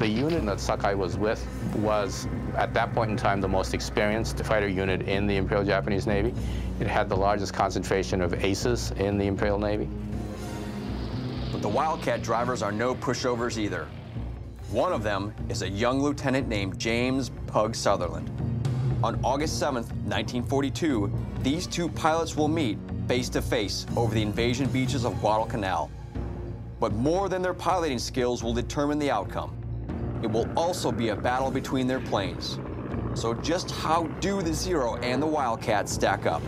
The unit that Sakai was with was, at that point in time, the most experienced fighter unit in the Imperial Japanese Navy. It had the largest concentration of aces in the Imperial Navy. But the Wildcat drivers are no pushovers either. One of them is a young lieutenant named James Pug Sutherland. On August 7th, 1942, these two pilots will meet face to face over the invasion beaches of Guadalcanal. But more than their piloting skills will determine the outcome. It will also be a battle between their planes. So just how do the Zero and the Wildcat stack up?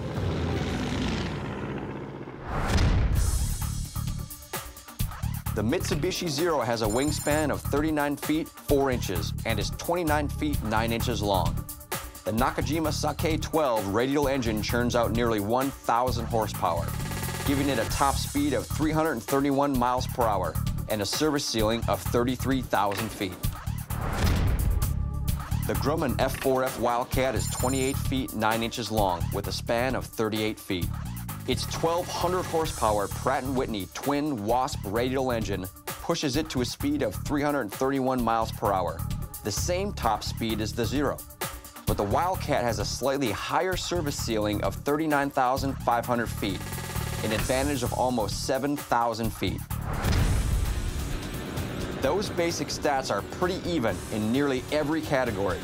The Mitsubishi Zero has a wingspan of 39 feet 4 inches and is 29 feet 9 inches long. The Nakajima Sake 12 radial engine churns out nearly 1,000 horsepower, giving it a top speed of 331 miles per hour and a service ceiling of 33,000 feet. The Grumman F4F Wildcat is 28 feet 9 inches long with a span of 38 feet. Its 1,200 horsepower Pratt & Whitney twin Wasp radial engine pushes it to a speed of 331 miles per hour, the same top speed as the Zero. But the Wildcat has a slightly higher service ceiling of 39,500 feet, an advantage of almost 7,000 feet. Those basic stats are pretty even in nearly every category.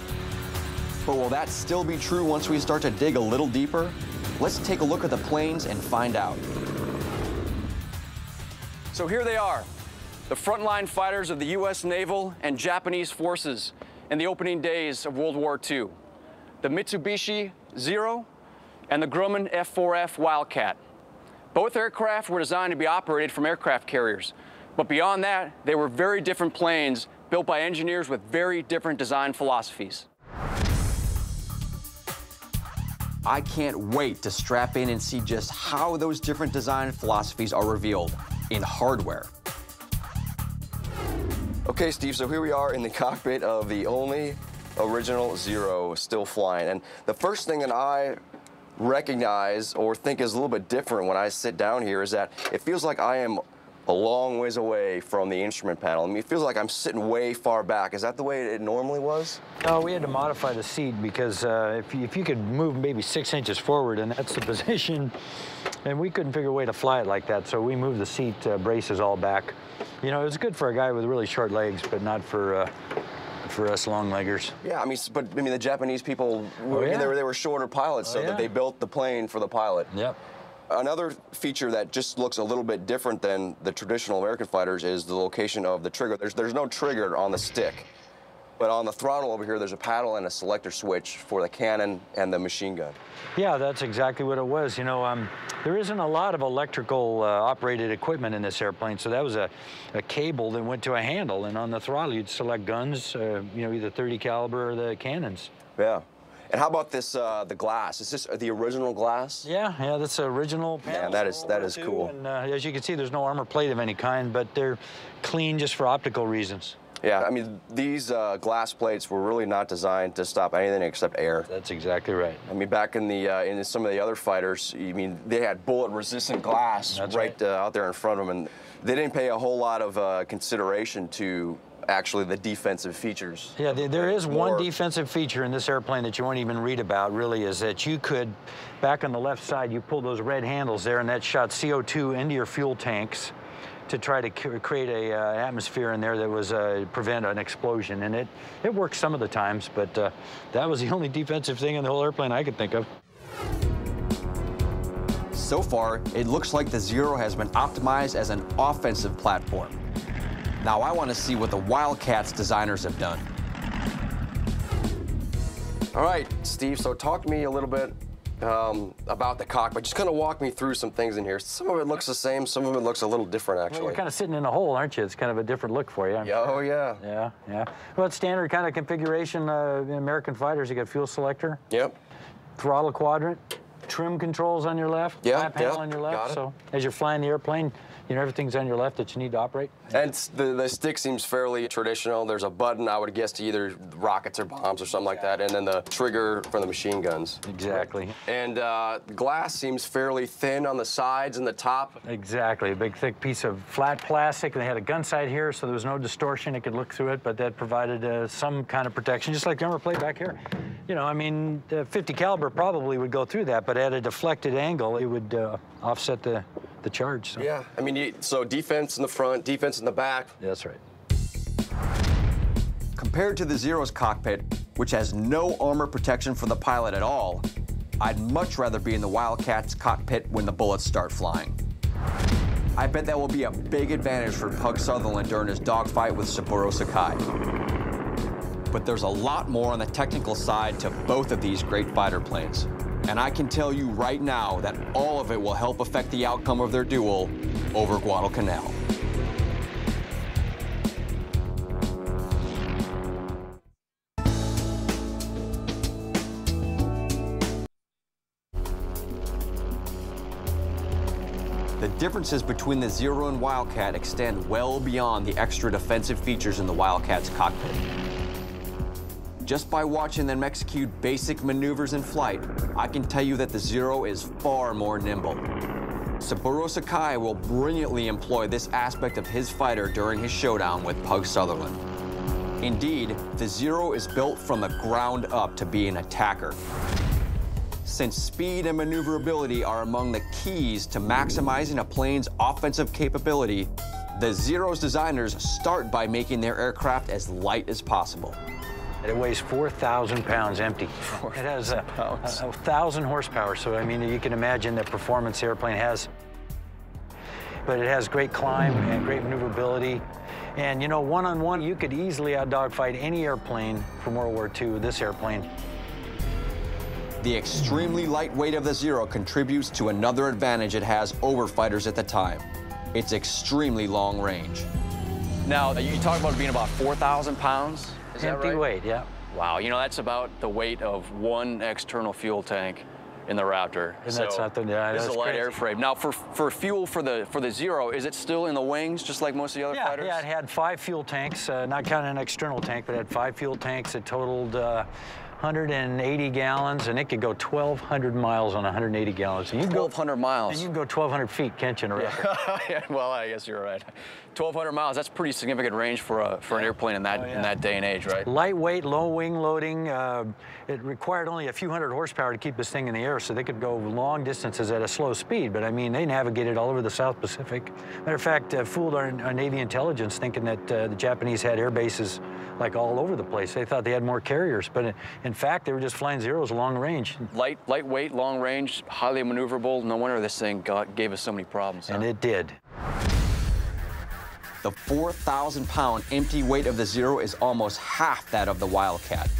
But will that still be true once we start to dig a little deeper? Let's take a look at the planes and find out. So here they are, the frontline fighters of the U.S. naval and Japanese forces in the opening days of World War II. The Mitsubishi Zero and the Grumman F4F Wildcat. Both aircraft were designed to be operated from aircraft carriers. But beyond that, they were very different planes built by engineers with very different design philosophies. I can't wait to strap in and see just how those different design philosophies are revealed in hardware. Okay, Steve, so here we are in the cockpit of the only original Zero still flying. And the first thing that I recognize or think is a little bit different when I sit down here is that it feels like I am a long ways away from the instrument panel. I mean, it feels like I'm sitting way far back. Is that the way it normally was? No, we had to modify the seat because if you could move maybe 6 inches forward, and that's the position, and we couldn't figure a way to fly it like that, so we moved the seat braces all back. You know, it was good for a guy with really short legs, but not for us long leggers. Yeah, I mean, but I mean, the Japanese people, Oh, yeah. they were shorter pilots, so yeah. that they built the plane for the pilot. Yep. Another feature that just looks a little bit different than the traditional American fighters is the location of the trigger. There's no trigger on the stick, but on the throttle over here, there's a paddle and a selector switch for the cannon and the machine gun. Yeah, that's exactly what it was. You know, there isn't a lot of electrical operated equipment in this airplane, so that was a cable that went to a handle, and on the throttle, you'd select guns, you know, either 30 caliber or the cannons. Yeah. And how about this, the glass? Is this the original glass? Yeah, that's the original panel. Man, that is cool. And as you can see, there's no armor plate of any kind, but they're clean just for optical reasons. Yeah, I mean, these glass plates were really not designed to stop anything except air. That's exactly right. I mean, back in the in some of the other fighters, I mean, they had bullet-resistant glass right out there in front of them, and they didn't pay a whole lot of consideration to actually the defensive features. Yeah, there is one defensive feature in this airplane that you won't even read about, really, is that you could, back on the left side, you pull those red handles there, and that shot CO2 into your fuel tanks to try to create a atmosphere in there that was prevent an explosion. And it worked some of the times, but that was the only defensive thing in the whole airplane I could think of. So far, it looks like the Zero has been optimized as an offensive platform. Now I want to see what the Wildcat's designers have done. All right, Steve, so talk to me a little bit about the cockpit. Just kind of walk me through some things in here. Some of it looks the same, some of it looks a little different, actually. Well, you're kind of sitting in a hole, aren't you? It's kind of a different look for you. Oh, yeah. Yeah, yeah. Well, it's standard kind of configuration in American fighters. You got fuel selector. Yep. Throttle quadrant. Trim controls on your left. Yeah, Flat panel on your left. got it. So as you're flying the airplane, You know, everything's on your left that you need to operate. And the stick seems fairly traditional. There's a button, I would guess, to either rockets or bombs or something like that, and then the trigger for the machine guns. Exactly. And glass seems fairly thin on the sides and the top. Exactly. A big, thick piece of flat plastic. They had a gun sight here, so there was no distortion. It could look through it, but that provided some kind of protection, just like the armor plate back here. You know, I mean, the 50 caliber probably would go through that, but at a deflected angle, it would offset the charge. So. Yeah, I mean, so defense in the front, defense in the back. That's right. Compared to the Zero's cockpit, which has no armor protection for the pilot at all, I'd much rather be in the Wildcat's cockpit when the bullets start flying. I bet that will be a big advantage for Pug Sutherland during his dogfight with Saburo Sakai. But there's a lot more on the technical side to both of these great fighter planes. And I can tell you right now that all of it will help affect the outcome of their duel over Guadalcanal. The differences between the Zero and Wildcat extend well beyond the extra defensive features in the Wildcat's cockpit. Just by watching them execute basic maneuvers in flight, I can tell you that the Zero is far more nimble. Saburo Sakai will brilliantly employ this aspect of his fighter during his showdown with Pug Sutherland. Indeed, the Zero is built from the ground up to be an attacker. Since speed and maneuverability are among the keys to maximizing a plane's offensive capability, the Zero's designers start by making their aircraft as light as possible. It weighs 4,000 pounds empty. It has 1,000 horsepower, so I mean, you can imagine the performance the airplane has. But it has great climb and great maneuverability. And you know, one-on-one, you could easily out-dogfight any airplane from World War II with this airplane. The extremely light weight of the Zero contributes to another advantage it has over fighters at the time: its extremely long range. Now, you talk about it being about 4,000 pounds? Is that right? Empty weight, yeah. Wow, you know, that's about the weight of one external fuel tank in the Raptor. And that's something, yeah, this is that's a light crazy. airframe. Now, for fuel for the Zero, is it still in the wings, just like most of the other fighters? Yeah, it had 5 fuel tanks, not counting an external tank, but it had 5 fuel tanks. It totaled 180 gallons, and it could go 1,200 miles on 180 gallons. And you 1,200 miles. And you can go 1,200 feet, can't you, in a Raptor? Yeah, well, I guess you're right. 1,200 miles, that's pretty significant range for an airplane in that day and age, right? Lightweight, low wing loading. It required only a few hundred horsepower to keep this thing in the air, so they could go long distances at a slow speed. But I mean, they navigated all over the South Pacific. Matter of fact, fooled our Navy intelligence thinking that the Japanese had air bases like all over the place. They thought they had more carriers, but in fact, they were just flying Zeros long range. Lightweight, long range, highly maneuverable. No wonder this thing gave us so many problems. And it did. The 4,000-pound empty weight of the Zero is almost half that of the Wildcat.